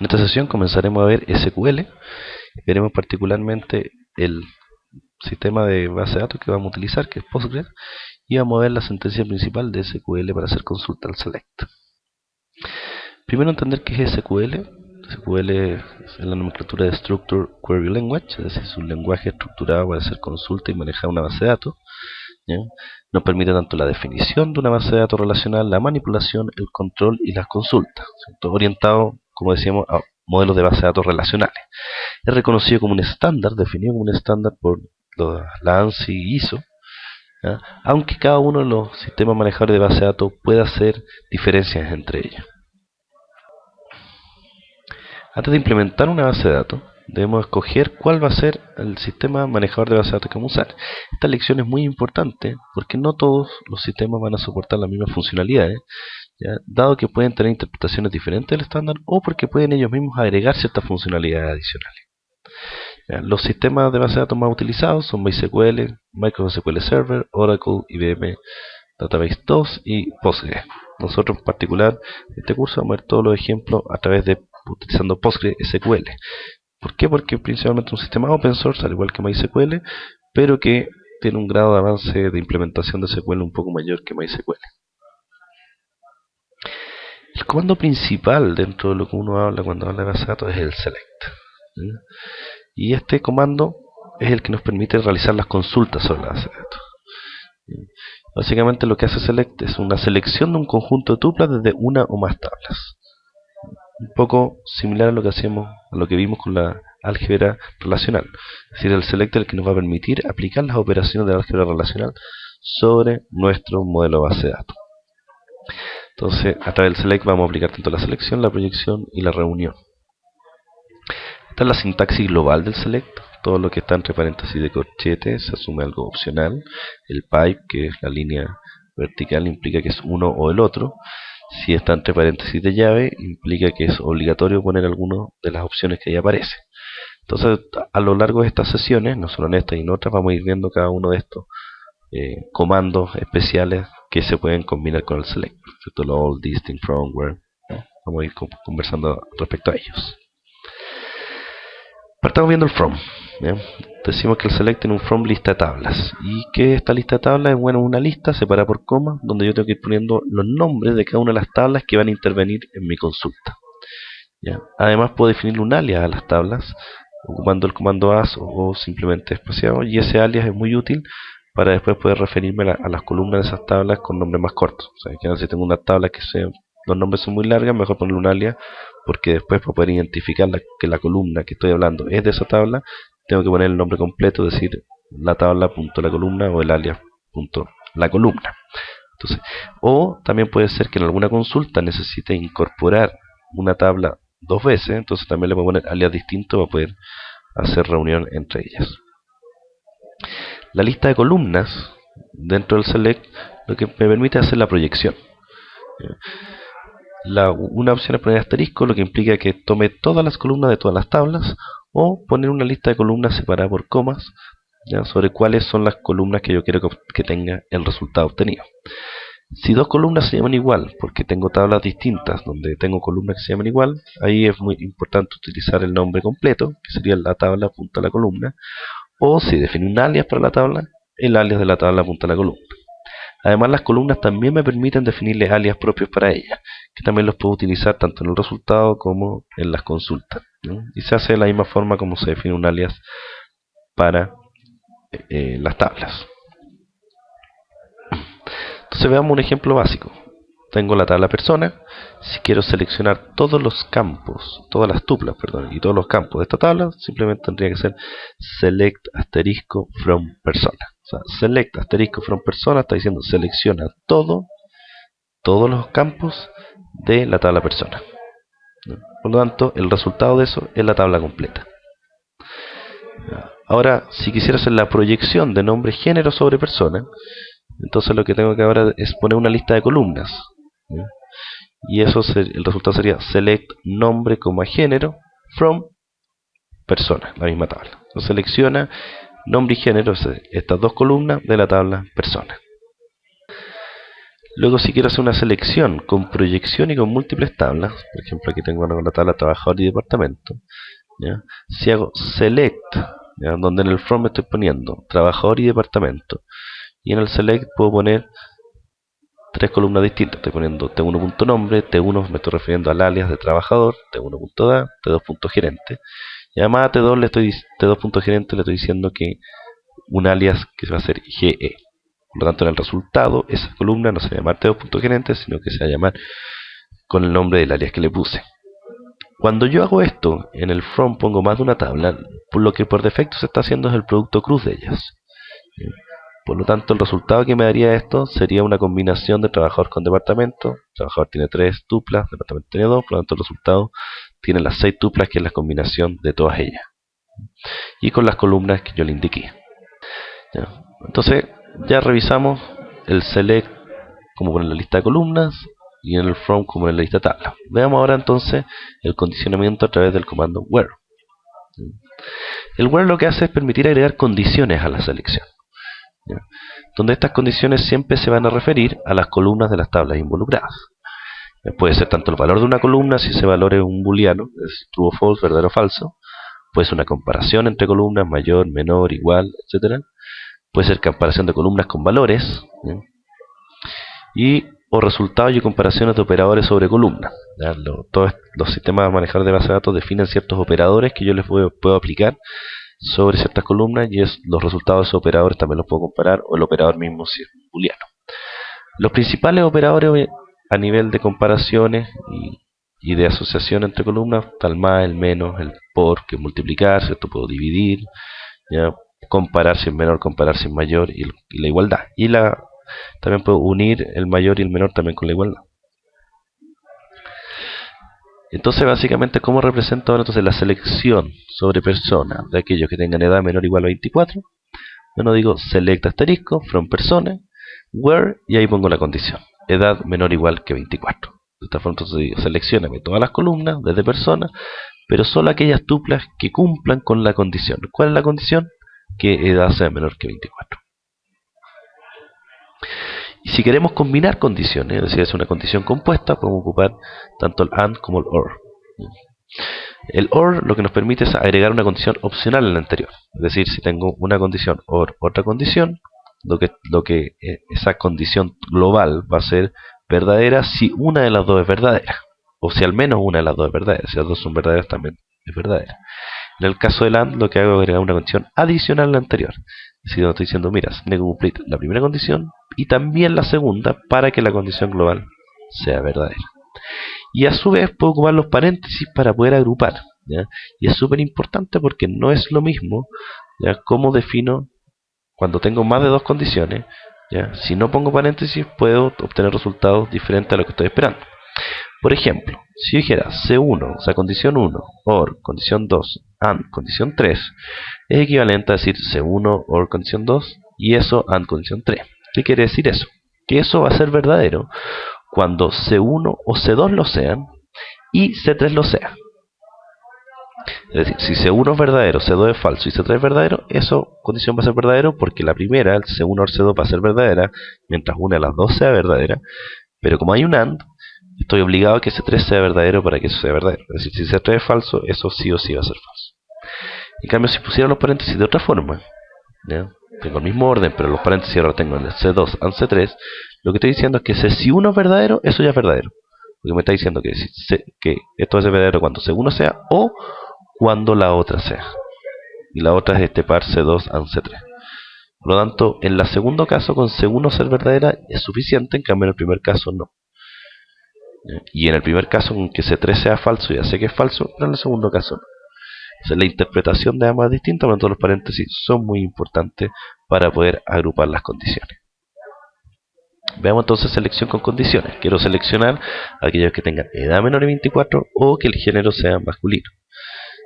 En esta sesión comenzaremos a ver SQL, veremos particularmente el sistema de base de datos que vamos a utilizar, que es Postgres, y vamos a ver la sentencia principal de SQL para hacer consulta al select. Primero entender qué es SQL. SQL es la nomenclatura de Structured Query Language, es decir, es un lenguaje estructurado para hacer consulta y manejar una base de datos. ¿Ya? Nos permite tanto la definición de una base de datos relacional, la manipulación, el control y las consultas, ¿cierto? Orientado, como decíamos, a modelos de base de datos relacionales. Es reconocido como un estándar, definido como un estándar por la ANSI y ISO, ¿ya? Aunque cada uno de los sistemas manejadores de base de datos puede hacer diferencias entre ellos. Antes de implementar una base de datos, debemos escoger cuál va a ser el sistema manejador de base de datos que vamos a usar. Esta lección es muy importante porque no todos los sistemas van a soportar las mismas funcionalidades, ¿ya? Dado que pueden tener interpretaciones diferentes del estándar o porque pueden ellos mismos agregar ciertas funcionalidades adicionales. ¿Ya? Los sistemas de base de datos más utilizados son MySQL, Microsoft SQL Server, Oracle, IBM Database 2 y Postgres. Nosotros en particular en este curso vamos a ver todos los ejemplos a través de utilizando Postgres SQL. ¿Por qué? Porque es principalmente un sistema open source, al igual que MySQL, pero que tiene un grado de avance de implementación de SQL un poco mayor que MySQL. El comando principal dentro de lo que uno habla cuando habla de base de datos es el select. ¿Sí? Y este comando es el que nos permite realizar las consultas sobre la base de datos. ¿Sí? Básicamente lo que hace select es una selección de un conjunto de tuplas desde una o más tablas. Un poco similar a lo que hacemos, a lo que vimos con la álgebra relacional. Es decir, el select es el que nos va a permitir aplicar las operaciones de la álgebra relacional sobre nuestro modelo de base de datos. Entonces, a través del select vamos a aplicar tanto la selección, la proyección y la reunión. Esta es la sintaxis global del select. Todo lo que está entre paréntesis de corchete se asume algo opcional. El pipe, que es la línea vertical, implica que es uno o el otro. Si está entre paréntesis de llave, implica que es obligatorio poner alguna de las opciones que ahí aparece. Entonces, a lo largo de estas sesiones, no solo en esta y en otras, vamos a ir viendo cada uno de estos comandos especiales que se pueden combinar con el select, ¿cierto? Los all, distinct, from, where, ¿no? Vamos a ir conversando respecto a ellos. Partamos viendo el from. ¿Ya? Decimos que el select tiene un from lista de tablas. ¿Y qué es esta lista de tablas? Es bueno, una lista separada por coma, donde yo tengo que ir poniendo los nombres de cada una de las tablas que van a intervenir en mi consulta. ¿Ya? Además puedo definir un alias a las tablas, ocupando el comando as o simplemente espaciado, y ese alias es muy útil para después poder referirme a las columnas de esas tablas con nombres más cortos. O sea, que si tengo una tabla que los nombres son muy largas, mejor ponerle un alias, porque después para poder identificar que la columna que estoy hablando es de esa tabla, tengo que poner el nombre completo, es decir, la tabla.la columna o el alias.la columna. Entonces, o también puede ser que en alguna consulta necesite incorporar una tabla dos veces, entonces también le puedo poner alias distinto para poder hacer reunión entre ellas. La lista de columnas dentro del select lo que me permite hacer la proyección. Una opción es poner asterisco, lo que implica que tome todas las columnas de todas las tablas, o poner una lista de columnas separada por comas, ¿ya? Sobre cuáles son las columnas que yo quiero que tenga el resultado obtenido. Si dos columnas se llaman igual, porque tengo tablas distintas donde tengo columnas que se llaman igual, ahí es muy importante utilizar el nombre completo, que sería la tabla punto a la columna, o si defino un alias para la tabla, el alias de la tabla punto a la columna. Además, las columnas también me permiten definirle alias propios para ellas, que también los puedo utilizar tanto en el resultado como en las consultas, ¿no? Y se hace de la misma forma como se define un alias para las tablas. Entonces veamos un ejemplo básico. Tengo la tabla persona. Si quiero seleccionar todos los campos, todas las tuplas, perdón, y todos los campos de esta tabla, simplemente tendría que ser select asterisco from persona. O sea, select asterisco from persona está diciendo selecciona todos los campos de la tabla persona. Por lo tanto, el resultado de eso es la tabla completa. Ahora, si quisiera hacer la proyección de nombre género sobre persona, entonces lo que tengo que ahora es poner una lista de columnas, ¿sí? Y eso el resultado sería select nombre, género from persona, la misma tabla. Entonces selecciona nombre y género, estas dos columnas de la tabla persona. Luego, si quiero hacer una selección con proyección y con múltiples tablas, por ejemplo aquí tengo una tabla trabajador y departamento, ¿ya? Si hago select, ¿ya? Donde en el from estoy poniendo trabajador y departamento, y en el select puedo poner tres columnas distintas. Estoy poniendo T1.nombre, T1 me estoy refiriendo al alias de trabajador, T1.da, T2.gerente, y además a T2.gerente le estoy diciendo que un alias que va a ser GE. Por lo tanto, en el resultado, esa columna no se va a llamar T2.gerente, sino que se va a llamar con el nombre del alias que le puse. Cuando yo hago esto, en el from pongo más de una tabla, lo que por defecto se está haciendo es el producto cruz de ellas. Por lo tanto, el resultado que me daría esto sería una combinación de trabajador con departamento. Trabajador tiene 3 tuplas, departamento tiene 2, por lo tanto el resultado tiene las 6 tuplas, que es la combinación de todas ellas. Y con las columnas que yo le indiqué. ¿Ya? Entonces, ya revisamos el select como poner la lista de columnas y en el from como en la lista de tablas. Veamos ahora entonces el condicionamiento a través del comando where. El where lo que hace es permitir agregar condiciones a la selección, ¿ya? Donde estas condiciones siempre se van a referir a las columnas de las tablas involucradas. Puede ser tanto el valor de una columna, si ese valor es un booleano, es true o false, verdadero o falso. Puede ser una comparación entre columnas, mayor, menor, igual, etc. Puede ser comparación de columnas con valores, ¿ya? O resultados y comparaciones de operadores sobre columnas. Todos los sistemas de manejadores de base de datos definen ciertos operadores que yo les puedo aplicar sobre ciertas columnas, y los resultados de esos operadores también los puedo comparar, o el operador mismo si es booleano. Los principales operadores a nivel de comparaciones y de asociación entre columnas, tal más, el menos, el por, que es multiplicar, ¿cierto? Puedo dividir, ¿ya? Comparar si es menor, comparar si es mayor, y la igualdad. También puedo unir el mayor y el menor también con la igualdad. Entonces, básicamente, ¿cómo represento ahora entonces la selección sobre personas de aquellos que tengan edad menor o igual a 24? Bueno, digo select asterisco from persona, where, y ahí pongo la condición, edad menor o igual que 24. De esta forma, entonces digo, seleccioname todas las columnas desde persona, pero solo aquellas tuplas que cumplan con la condición. ¿Cuál es la condición? Que edad sea menor que 24. Y si queremos combinar condiciones, es decir, es una condición compuesta, podemos ocupar tanto el AND como el OR. El OR lo que nos permite es agregar una condición opcional a la anterior. Es decir, si tengo una condición OR otra condición, esa condición global va a ser verdadera si una de las dos es verdadera. O si al menos una de las dos es verdadera. Si las dos son verdaderas, también es verdadera. En el caso del AND, lo que hago es agregar una condición adicional a la anterior. Es decir, estoy diciendo, mira, se tiene que cumplir la primera condición y también la segunda para que la condición global sea verdadera. Y a su vez puedo ocupar los paréntesis para poder agrupar, ¿ya? Y es súper importante porque no es lo mismo, ¿ya? Cómo defino cuando tengo más de dos condiciones, ¿ya? Si no pongo paréntesis puedo obtener resultados diferentes a lo que estoy esperando. Por ejemplo, si yo dijera C1, o sea, condición 1, OR, condición 2, AND, condición 3, es equivalente a decir C1, OR, condición 2, y eso, AND, condición 3. ¿Qué quiere decir eso? Que eso va a ser verdadero cuando C1 o C2 lo sean y C3 lo sea. Es decir, si C1 es verdadero, C2 es falso y C3 es verdadero, eso condición va a ser verdadero porque la primera, el C1 o C2, va a ser verdadera, mientras una de las dos sea verdadera. Pero como hay un AND, estoy obligado a que C3 sea verdadero para que eso sea verdadero. Es decir, si C3 es falso, eso sí o sí va a ser falso. En cambio, si pusiera los paréntesis de otra forma, ¿ya? Tengo el mismo orden, pero los paréntesis ahora tengo en el C2 and C3, lo que estoy diciendo es que si uno es verdadero, eso ya es verdadero. Porque me está diciendo que esto es verdadero cuando C1 sea o cuando la otra sea. Y la otra es este par C2 and C3. Por lo tanto, en el segundo caso, con C1 ser verdadera es suficiente, en cambio en el primer caso no. Y en el primer caso, con que C3 sea falso, ya sé que es falso, pero en el segundo caso no. Entonces, la interpretación de ambas es distinta, por lo tanto los paréntesis son muy importantes para poder agrupar las condiciones. Veamos entonces selección con condiciones. Quiero seleccionar a aquellos que tengan edad menor de 24 o que el género sea masculino.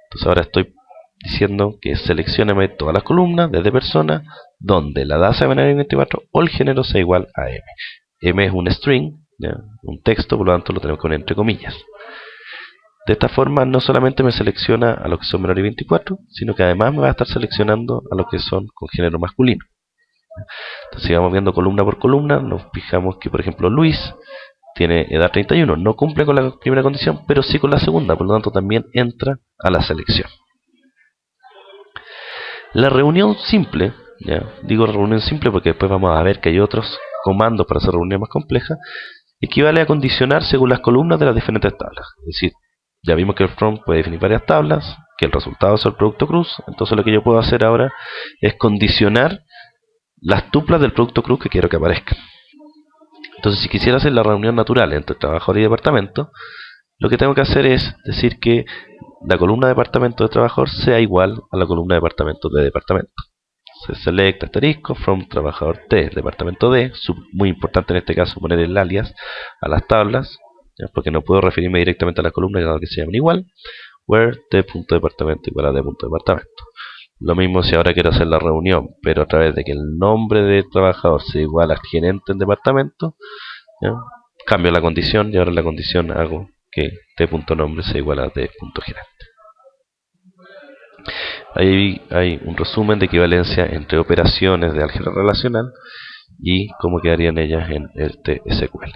Entonces ahora estoy diciendo que seleccioneme todas las columnas desde persona donde la edad sea menor de 24 o el género sea igual a M. M es un string, ¿ya? Un texto, por lo tanto lo tenemos que poner entre comillas. De esta forma no solamente me selecciona a los que son menores de 24, sino que además me va a estar seleccionando a los que son con género masculino. Entonces, si vamos viendo columna por columna, nos fijamos que, por ejemplo, Luis tiene edad 31, no cumple con la primera condición, pero sí con la segunda, por lo tanto también entra a la selección. La reunión simple, ¿ya? Digo reunión simple porque después vamos a ver que hay otros comandos para hacer reuniones más complejas, equivale a condicionar según las columnas de las diferentes tablas. Es decir, ya vimos que el from puede definir varias tablas, que el resultado es el producto cruz, entonces lo que yo puedo hacer ahora es condicionar las tuplas del producto cruz que quiero que aparezcan. Entonces, si quisiera hacer la reunión natural entre trabajador y departamento, lo que tengo que hacer es decir que la columna de departamento de trabajador sea igual a la columna de departamento de departamento. Se select asterisco from trabajador T, departamento D, muy importante en este caso poner el alias a las tablas, ¿ya? Porque no puedo referirme directamente a la columna dado que se llaman igual, where T.departamento igual a D.departamento. Lo mismo si ahora quiero hacer la reunión, pero a través de que el nombre de trabajador sea igual al gerente en departamento, ¿ya? Cambio la condición y ahora en la condición hago que T.nombre sea igual a D.gerente. Ahí hay un resumen de equivalencia entre operaciones de álgebra relacional y cómo quedarían ellas en el SQL.